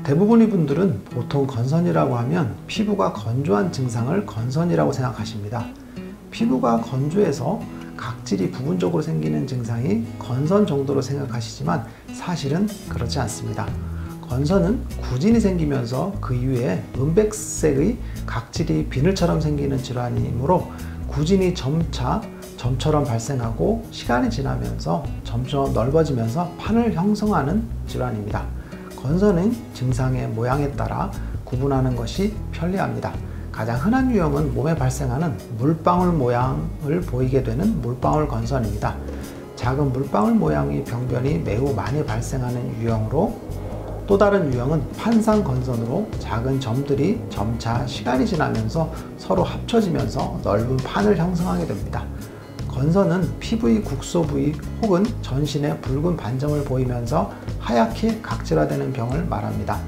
대부분의 분들은 보통 건선이라고 하면 피부가 건조한 증상을 건선이라고 생각하십니다. 피부가 건조해서 각질이 부분적으로 생기는 증상이 건선 정도로 생각하시지만 사실은 그렇지 않습니다. 건선은 구진이 생기면서 그 이후에 은백색의 각질이 비늘처럼 생기는 질환이므로 구진이 점차 점처럼 발생하고 시간이 지나면서 점점 넓어지면서 판을 형성하는 질환입니다. 건선은 증상의 모양에 따라 구분하는 것이 편리합니다. 가장 흔한 유형은 몸에 발생하는 물방울 모양을 보이게 되는 물방울 건선입니다. 작은 물방울 모양의 병변이 매우 많이 발생하는 유형으로, 또 다른 유형은 판상 건선으로 작은 점들이 점차 시간이 지나면서 서로 합쳐지면서 넓은 판을 형성하게 됩니다. 건선은 피부의 국소 부위 혹은 전신에 붉은 반점을 보이면서 하얗게 각질화되는 병을 말합니다.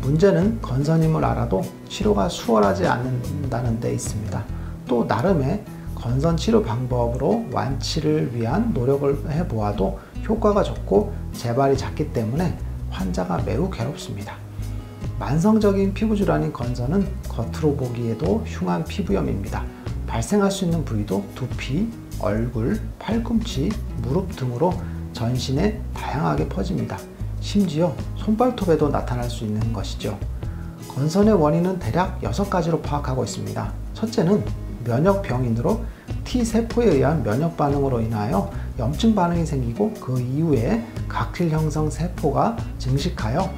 문제는 건선임을 알아도 치료가 수월하지 않는다는 데 있습니다. 또 나름의 건선 치료 방법으로 완치를 위한 노력을 해보아도 효과가 적고 재발이 잦기 때문에 환자가 매우 괴롭습니다. 만성적인 피부질환인 건선은 겉으로 보기에도 흉한 피부염입니다. 발생할 수 있는 부위도 두피, 얼굴, 팔꿈치, 무릎 등으로 전신에 다양하게 퍼집니다. 심지어 손발톱에도 나타날 수 있는 것이죠. 건선의 원인은 대략 6가지로 파악하고 있습니다. 첫째는 면역병인으로 T세포에 의한 면역반응으로 인하여 염증 반응이 생기고 그 이후에 각질 형성 세포가 증식하여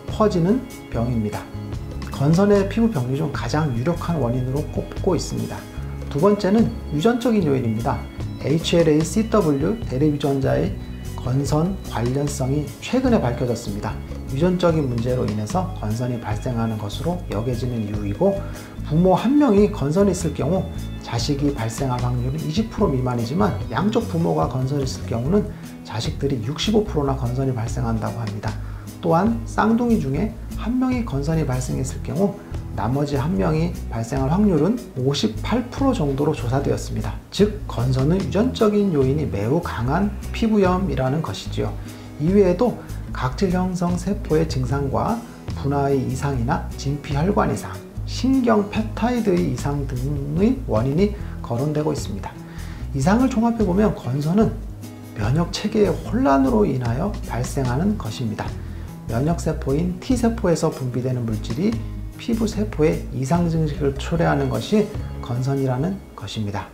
퍼지는 병입니다. 건선의 피부 병리 중 가장 유력한 원인으로 꼽고 있습니다. 두 번째는 유전적인 요인입니다. HLA-CW 대립유전자의 건선 관련성이 최근에 밝혀졌습니다. 유전적인 문제로 인해서 건선이 발생하는 것으로 여겨지는 이유이고, 부모 한 명이 건선이 있을 경우 자식이 발생할 확률은 20% 미만이지만 양쪽 부모가 건선이 있을 경우는 자식들이 65%나 건선이 발생한다고 합니다. 또한 쌍둥이 중에 한 명이 건선이 발생했을 경우 나머지 한 명이 발생할 확률은 58% 정도로 조사되었습니다. 즉 건선은 유전적인 요인이 매우 강한 피부염이라는 것이지요. 이외에도 각질 형성 세포의 증상과 분화의 이상이나 진피혈관 이상, 신경 펩타이드의 이상 등의 원인이 거론되고 있습니다. 이상을 종합해보면 건선은 면역체계의 혼란으로 인하여 발생하는 것입니다. 면역세포인 T세포에서 분비되는 물질이 피부세포의 이상 증식을 초래하는 것이 건선이라는 것입니다.